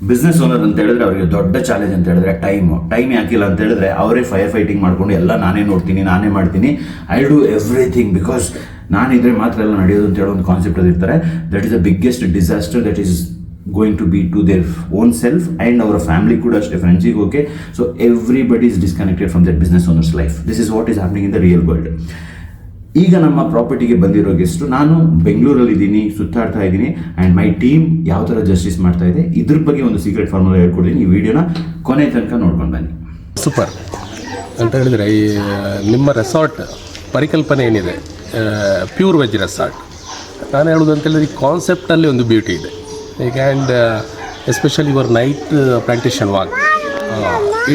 Business owner ಅಂತ ಹೇಳಿದ್ರೆ ಅವರಿಗೆ ದೊಡ್ಡ ಚಾಲೆಂಜ್ ಅಂತ ಹೇಳಿದ್ರೆ ಟೈಮ್ ಯಾಕಿಲ್ಲ ಅಂತ ಹೇಳಿದ್ರೆ ಅವರೇ ಫೈರ್ ಫೈಟಿಂಗ್ ಮಾಡ್ಕೊಂಡು ಎಲ್ಲ ನಾನೇ ನೋಡ್ತೀನಿ, ನಾನೇ ಮಾಡ್ತೀನಿ, ಐ ಡೂ ಎವ್ರಿಥಿಂಗ್ ಬಿಕಾಸ್ ನಾನಿದ್ರೆ ಮಾತ್ರ ಎಲ್ಲ ನಡೆಯೋದು ಅಂತ ಹೇಳೋ ಒಂದು ಕಾನ್ಸೆಪ್ಟ್ ಇರ್ತಾರೆ. That is the biggest disaster that is going to be to their own self and ಅವರ ಫ್ಯಾಮಿಲಿ ಕೂಡ ಅಷ್ಟೇ, ಫ್ರೆಂಡ್ಸಿಗೆ okay. So everybody is disconnected from that business owners life. This is what is happening in the real world. ಈಗ ನಮ್ಮ ಪ್ರಾಪರ್ಟಿಗೆ ಬಂದಿರೋ guest, ನಾನು ಬೆಂಗಳೂರಲ್ಲಿ ಇದ್ದೀನಿ, ಸುತ್ತಾಡ್ತಾ ಇದ್ದೀನಿ, ಆ್ಯಂಡ್ ಮೈ ಟೀಮ್ ಯಾವ ಥರ ಜಸ್ಟಿಸ್ ಮಾಡ್ತಾ ಇದೆ ಇದ್ರ ಬಗ್ಗೆ ಒಂದು ಸೀಕ್ರೆಟ್ ಫಾರ್ಮುಲಾ ಹೇಳ್ಕೊಡ್ತೀನಿ. ಈ ವಿಡಿಯೋನ ಕೊನೆ ತನಕ ನೋಡ್ಕೊಂಡು ಬನ್ನಿ. ಸೂಪರ್ ಅಂತ ಹೇಳಿದರೆ, ಈ ನಿಮ್ಮ ರೆಸಾರ್ಟ್ ಪರಿಕಲ್ಪನೆ ಏನಿದೆ, ಪ್ಯೂರ್ ವೆಜ್ ರೆಸಾರ್ಟ್, ನಾನು ಹೇಳೋದು ಅಂತ ಹೇಳಿದ್ರೆ ಈ ಕಾನ್ಸೆಪ್ಟಲ್ಲಿ ಒಂದು ಬ್ಯೂಟಿ ಇದೆ ಈಗ. And especially your night plantation walk,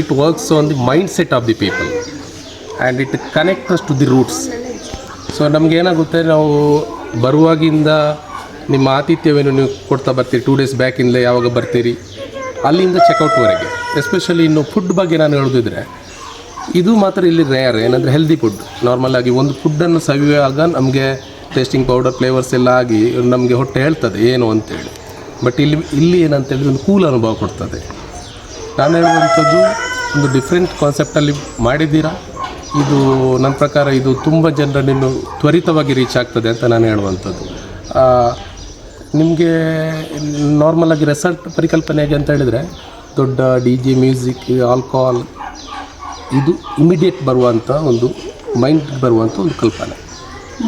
it works on the mind set of the people and it connects to the roots. So ನಮಗೇನಾಗುತ್ತೆ, ನಾವು ಬರುವಾಗಿಂದ ನಿಮ್ಮ ಆತಿಥ್ಯವೇನು ನೀವು ಕೊಡ್ತಾ ಬರ್ತೀರಿ, 2 days ಬ್ಯಾಕಿಂದಲೇ ಯಾವಾಗ ಬರ್ತೀರಿ, ಅಲ್ಲಿಂದ ಚೆಕ್ಔಟ್ವರೆಗೆ. ಎಸ್ಪೆಷಲಿ ಇನ್ನು ಫುಡ್ ಬಗ್ಗೆ ನಾನು ಹೇಳೋದಿದ್ರೆ, ಇದು ಮಾತ್ರ ಇಲ್ಲಿ ರೇರ್. ಏನಂದರೆ ಹೆಲ್ದಿ ಫುಡ್, ನಾರ್ಮಲಾಗಿ ಒಂದು ಫುಡ್ಡನ್ನು ಸವಿಯುವಾಗ ನಮಗೆ ಟೇಸ್ಟಿಂಗ್ ಪೌಡರ್ ಫ್ಲೇವರ್ಸ್ ಎಲ್ಲ ಆಗಿ ನಮಗೆ ಹೊಟ್ಟೆ ಹೇಳ್ತದೆ ಏನು ಅಂತೇಳಿ. ಬಟ್ ಇಲ್ಲಿ ಏನಂತೇಳಿದ್ರೆ ಒಂದು ಕೂಲ್ ಅನುಭವ ಕೊಡ್ತದೆ. ನಾನು ಹೇಳುವಂಥದ್ದು ಒಂದು ಡಿಫ್ರೆಂಟ್ ಕಾನ್ಸೆಪ್ಟಲ್ಲಿ ಮಾಡಿದ್ದೀರಾ. ಇದು ನನ್ನ ಪ್ರಕಾರ ಇದು ತುಂಬ ಜನರನ್ನು ತ್ವರಿತವಾಗಿ ರೀಚ್ ಆಗ್ತದೆ ಅಂತ ನಾನು ಹೇಳುವಂಥದ್ದು. ನಿಮಗೆ ನಾರ್ಮಲಾಗಿ ರೆಸಾರ್ಟ್ ಪರಿಕಲ್ಪನೆ ಹೇಗೆ ಅಂತ ಹೇಳಿದರೆ, ದೊಡ್ಡ DJ ಮ್ಯೂಸಿಕ್, ಆಲ್ಕೋಹಾಲ್, ಇದು ಇಮಿಡಿಯೇಟ್ ಬರುವಂಥ ಒಂದು ಮೈಂಡ್ ಬರುವಂಥ ಒಂದು ಕಲ್ಪನೆ.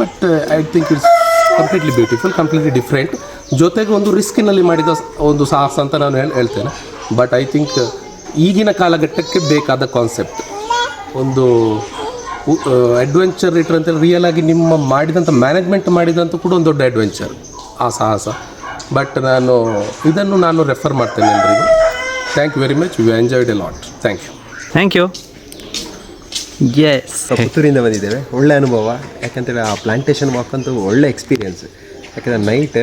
But I think it's completely beautiful, completely different. ಜೊತೆಗೆ ಒಂದು ರಿಸ್ಕಿನಲ್ಲಿ ಮಾಡಿದ ಒಂದು ಸಾಹಸ ಅಂತ ನಾನು ಹೇಳ್ತೇನೆ. ಬಟ್ ಐ ಥಿಂಕ್ ಈಗಿನ ಕಾಲಘಟ್ಟಕ್ಕೆ ಬೇಕಾದ ಕಾನ್ಸೆಪ್ಟ್, ಒಂದು ಅಡ್ವೆಂಚರ್ ರೇಟರ್ ಅಂತೇಳಿ ರಿಯಲ್ ಆಗಿ ನಿಮ್ಮ ಮಾಡಿದಂಥ ಮ್ಯಾನೇಜ್ಮೆಂಟ್ ಮಾಡಿದಂಥ ಕೂಡ ಒಂದು ದೊಡ್ಡ ಅಡ್ವೆಂಚರ್, ಆ ಸಾಹಸ. ಬಟ್ ಇದನ್ನು ನಾನು ರೆಫರ್ ಮಾಡ್ತೇನೆ ಎಲ್ಲರಿಗೂ. Thank you very much, we enjoyed a lot. Thank you. Yes, ಪುತ್ತೂರಿಂದ ಬಂದಿದ್ದೇವೆ. ಒಳ್ಳೆ ಅನುಭವ. ಯಾಕಂತೇಳಿ ಆ ಪ್ಲಾಂಟೇಶನ್ ವಾಕ್ ಅಂತೂ ಒಳ್ಳೆ ಎಕ್ಸ್ಪೀರಿಯೆನ್ಸ್. ಯಾಕಂದರೆ ನೈಟ್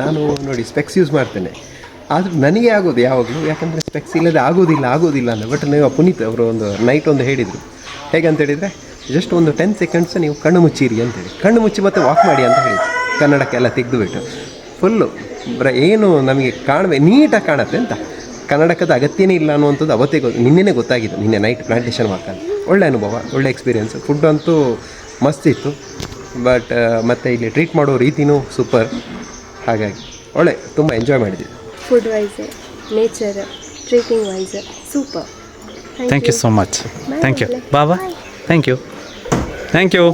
ನಾನು ನೋಡಿ ಸ್ಪೆಕ್ಸ್ ಯೂಸ್ ಮಾಡ್ತೇನೆ, ಆದರೂ ನನಗೆ ಆಗೋದು ಯಾವಾಗಲೂ, ಯಾಕಂದರೆ ಸ್ಪೆಕ್ಸ್ ಇಲ್ಲದೆ ಆಗೋದಿಲ್ಲ ಅಂತ. ಬಟ್ ನೀವು ಪುನೀತ್ ಅವರು ಒಂದು ನೈಟ್ ಒಂದು ಹೇಳಿದರು, ಹೇಗೆ ಅಂತ ಹೇಳಿದರೆ, ಜಸ್ಟ್ ಒಂದು 10 seconds ನೀವು ಕಣ್ಣು ಮುಚ್ಚಿರಿ ಅಂತೇಳಿ, ಕಣ್ಣು ಮುಚ್ಚಿ ಮತ್ತೆ ವಾಕ್ ಮಾಡಿ ಅಂತ ಹೇಳಿ, ಕನ್ನಡಕ್ಕೆಲ್ಲ ತೆಗೆದುಬಿಟ್ಟು ಫುಲ್ಲು ಏನು ನಮಗೆ ನೀಟಾಗಿ ಕಾಣುತ್ತೆ ಅಂತ. ಕನ್ನಡಕದ ಅಗತ್ಯನೇ ಇಲ್ಲ ಅನ್ನುವಂಥದ್ದು ಅವತ್ತೇ ನಿನ್ನೆ ಗೊತ್ತಾಗಿದೆ, ನಿನ್ನೆ ನೈಟ್ ಪ್ಲಾಂಟೇಶನ್ ವಾಕಲ್ಲಿ. ಒಳ್ಳೆ ಅನುಭವ, ಒಳ್ಳೆ ಎಕ್ಸ್ಪೀರಿಯೆನ್ಸ್. ಫುಡ್ ಅಂತೂ ಮಸ್ತ್ ಇತ್ತು. ಬಟ್ ಮತ್ತು ಇಲ್ಲಿ ಟ್ರೀಟ್ ಮಾಡೋ ರೀತಿಯೂ ಸೂಪರ್. ಹಾಗಾಗಿ ಒಳ್ಳೆ ತುಂಬ ಎಂಜಾಯ್ ಮಾಡಿದ್ದೀವಿ. Food wise, nature, treating wise super. Thank you so much. Thank you. Baba. Thank you.